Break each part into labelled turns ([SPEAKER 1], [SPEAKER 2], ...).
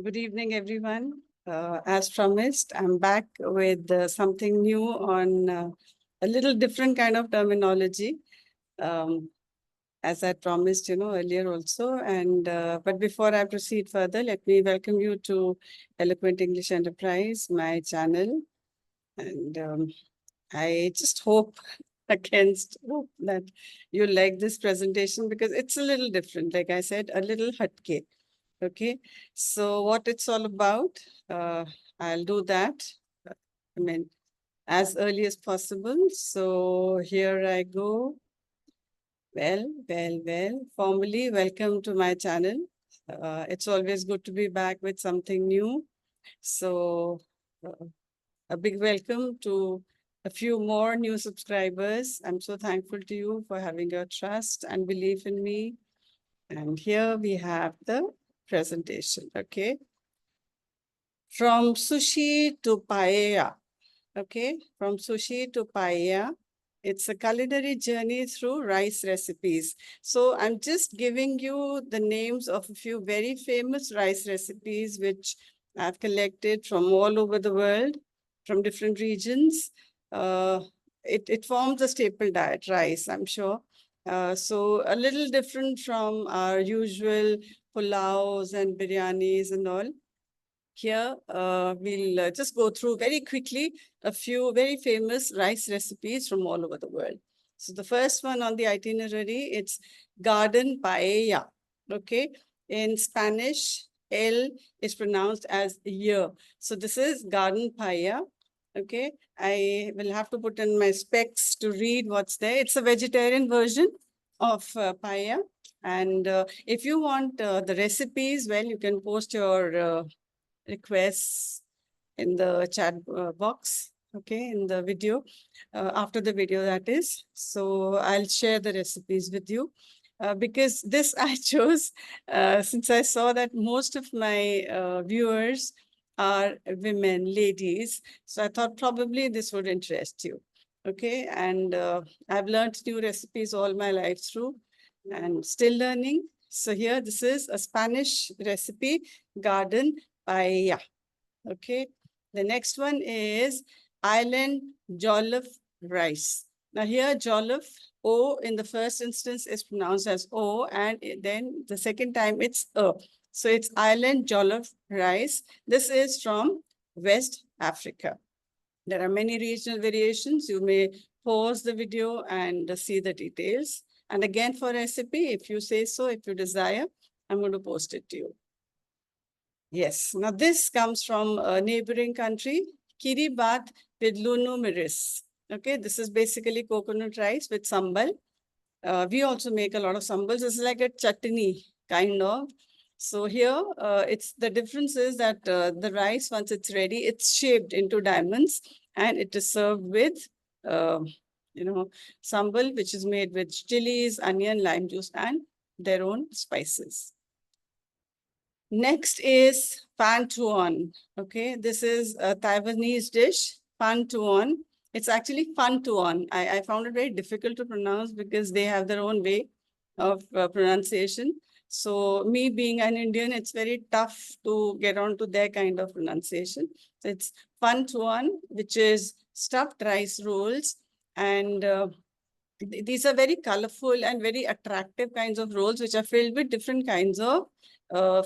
[SPEAKER 1] Good evening, everyone. As promised, I'm back with something new on a little different kind of terminology, um, as I promised, earlier also. And but before I proceed further, let me welcome you to Eloquent English Enterprise, my channel. And I just hope hope that you like this presentation because it's a little different. Like I said, a little hatke. Okay, so what it's all about, I'll do that. I mean, as early as possible. So here I go. Well. Formally, welcome to my channel. It's always good to be back with something new. So a big welcome to a few more new subscribers. I'm so thankful to you for having your trust and belief in me. And here we have the presentation, okay? From sushi to paella, okay? From sushi to paella. It's a culinary journey through rice recipes. So I'm just giving you the names of a few very famous rice recipes which I've collected from all over the world, from different regions. It forms a staple diet, rice, I'm sure. So a little different from our usual pulaus and biryanis and all. Here, we'll just go through very quickly a few very famous rice recipes from all over the world. So the first one on the itinerary, it's garden paella, okay? In Spanish, L is pronounced as year. So this is garden paella, okay? I will have to put in my specs to read what's there. It's a vegetarian version of paella. And if you want the recipes, well, you can post your requests in the chat box, okay, in the video, after the video that is. So I'll share the recipes with you. Because this I chose since I saw that most of my viewers are women, ladies. So I thought probably this would interest you. Okay, and I've learned new recipes all my life through and still learning. So here, this is a Spanish recipe, garden paella. Okay. The next one is island jollof rice. Now here jollof, O in the first instance is pronounced as O, and then the second time it's O. So it's island jollof rice. This is from West Africa. There are many regional variations. You may pause the video and see the details. And again, for recipe, if you say so, if you desire, I'm going to post it to you. Yes, now this comes from a neighboring country, Kiribat with Lunu Miris. Okay, this is basically coconut rice with sambal. We also make a lot of sambals. This is like a chutney kind of. So here, it's the difference is that the rice, once it's ready, it's shaped into diamonds and it is served with, uh, sambal, which is made with chilies, onion, lime juice, and their own spices. Next is pan tuon. Okay, this is a Taiwanese dish, pan tuon. It's actually fun tuon. I found it very difficult to pronounce because they have their own way of pronunciation. So me being an Indian, it's very tough to get onto their kind of pronunciation. So it's fun tuon, which is stuffed rice rolls. And these are very colorful and very attractive kinds of rolls, which are filled with different kinds of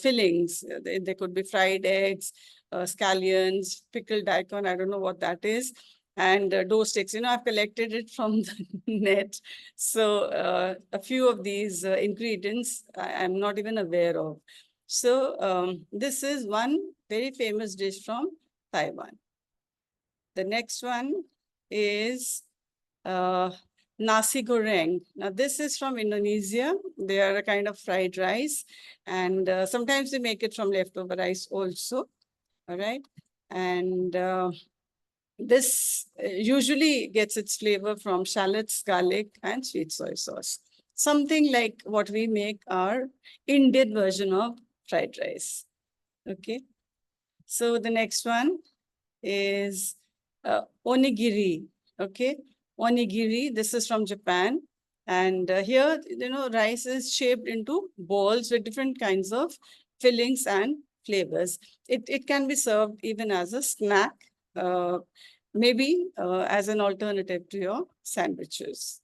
[SPEAKER 1] fillings. They could be fried eggs, scallions, pickled daikon, I don't know what that is, and dough sticks. I've collected it from the net. So a few of these ingredients I'm not even aware of. So this is one very famous dish from Taiwan. The next one is nasi goreng. Now, this is from Indonesia. They are a kind of fried rice. And sometimes they make it from leftover rice also. All right. And this usually gets its flavor from shallots, garlic, and sweet soy sauce. Something like what we make our Indian version of fried rice. Okay. So the next one is onigiri. Okay. Onigiri, this is from Japan. And here, rice is shaped into balls with different kinds of fillings and flavors. It can be served even as a snack, maybe as an alternative to your sandwiches.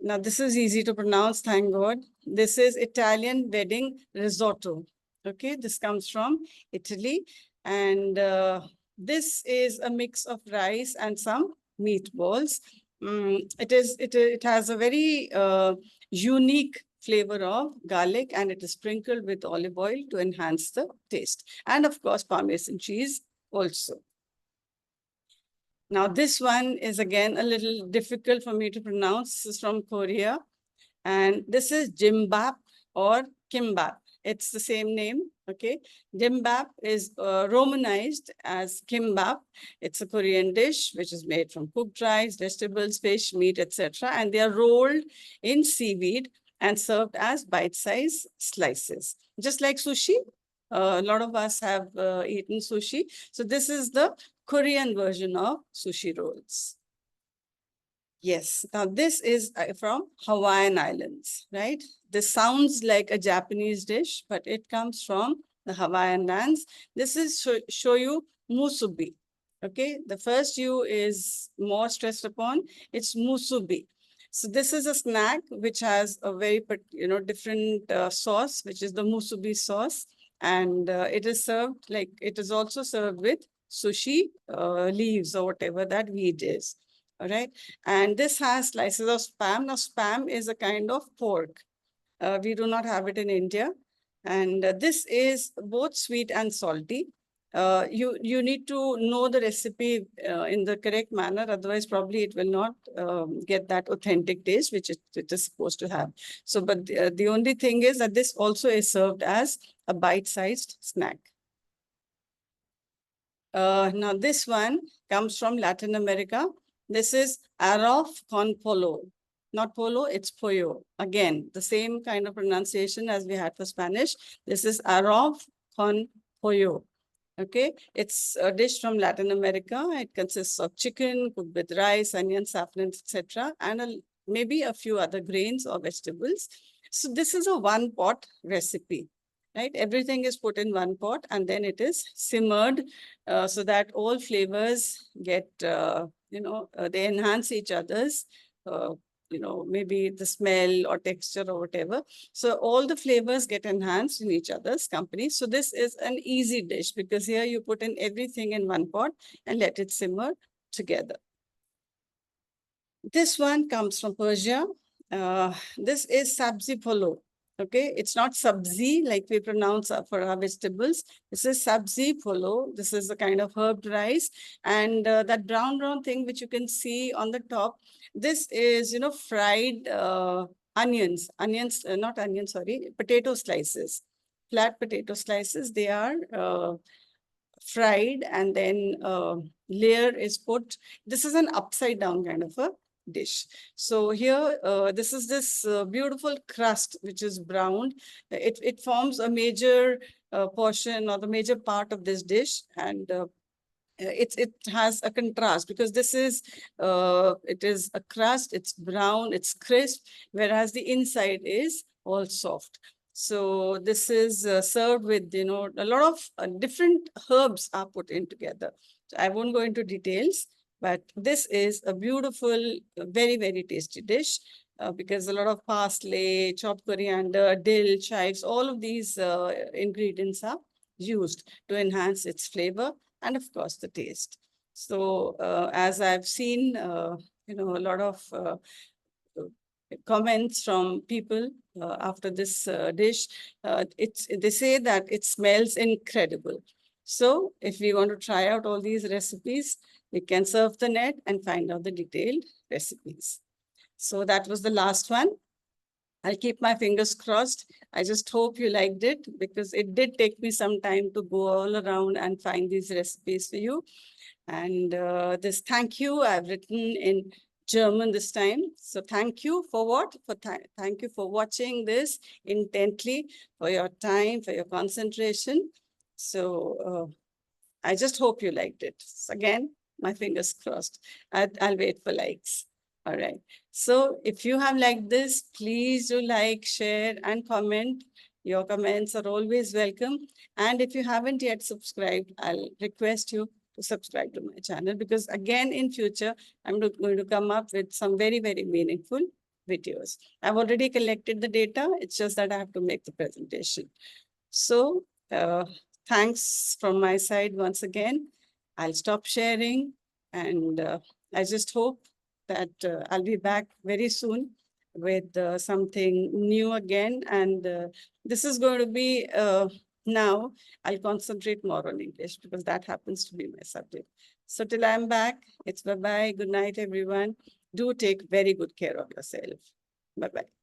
[SPEAKER 1] Now, this is easy to pronounce, thank God. This is Italian wedding risotto. Okay, this comes from Italy. And this is a mix of rice and some meatballs. It has a very unique flavor of garlic, and it is sprinkled with olive oil to enhance the taste. And of course, Parmesan cheese also. Now, this one is again a little difficult for me to pronounce. This is from Korea. And this is gimbap or kimbap. It's the same name, okay? Gimbap is romanized as kimbap. It's a Korean dish which is made from cooked rice, vegetables, fish, meat, etc. And they are rolled in seaweed and served as bite-sized slices. Just like sushi, a lot of us have eaten sushi. So this is the Korean version of sushi rolls. Yes, now this is from Hawaiian Islands, right? This sounds like a Japanese dish, but it comes from the Hawaiian lands. This is shoyu musubi, okay? The first U is more stressed upon, it's musubi. So this is a snack which has a very, different sauce, which is the musubi sauce. And it is served, like it is also served with sushi leaves or whatever that weed is. All right. And this has slices of spam. Now, spam is a kind of pork. We do not have it in India. And this is both sweet and salty. You need to know the recipe in the correct manner. Otherwise, probably it will not get that authentic taste, which it is supposed to have. So, but the only thing is that this also is served as a bite-sized snack. Now, this one comes from Latin America. This is arroz con pollo. Not polo, it's pollo. Again, the same kind of pronunciation as we had for Spanish. This is arroz con pollo. Okay, it's a dish from Latin America. It consists of chicken cooked with rice, onions, saffron, etc., and maybe a few other grains or vegetables. So this is a one-pot recipe, right? Everything is put in one pot and then it is simmered so that all flavors get, they enhance each other's, maybe the smell or texture or whatever. So all the flavors get enhanced in each other's company. So this is an easy dish because here you put in everything in one pot and let it simmer together. This one comes from Persia. This is sabzi polo. Okay, it's not sabzi like we pronounce for our vegetables. This is sabzi polo. This is a kind of herbed rice. And that brown thing which you can see on the top, this is, fried onions, potato slices, flat potato slices. They are fried and then layer is put. This is an upside down kind of a dish. So here, this is this beautiful crust, which is browned. It forms a major portion or the major part of this dish. And it has a contrast because this is, it is a crust, it's brown, it's crisp, whereas the inside is all soft. So this is served with, a lot of different herbs are put in together. So I won't go into details, but this is a beautiful, very, very tasty dish because a lot of parsley, chopped coriander, dill, chives, all of these ingredients are used to enhance its flavor and of course the taste. So as I've seen, a lot of comments from people after this dish, they say that it smells incredible. So if we want to try out all these recipes, we can surf the net and find out the detailed recipes. So that was the last one. I'll keep my fingers crossed. I just hope you liked it because it did take me some time to go all around and find these recipes for you. And this thank you, I've written in German this time. So thank you for what? Thank you for watching this intently, for your time, for your concentration. So I just hope you liked it. So again, my fingers crossed. I'll wait for likes. All right. So if you have liked this, please do like, share, and comment. Your comments are always welcome. And if you haven't yet subscribed, I'll request you to subscribe to my channel, because again, in future, I'm going to come up with some very, very meaningful videos. I've already collected the data. It's just that I have to make the presentation. So thanks from my side once again. I'll stop sharing, and I just hope that I'll be back very soon with something new again. And this is going to be now, I'll concentrate more on English because that happens to be my subject. So till I'm back, it's bye-bye. Good night, everyone. Do take very good care of yourself. Bye-bye.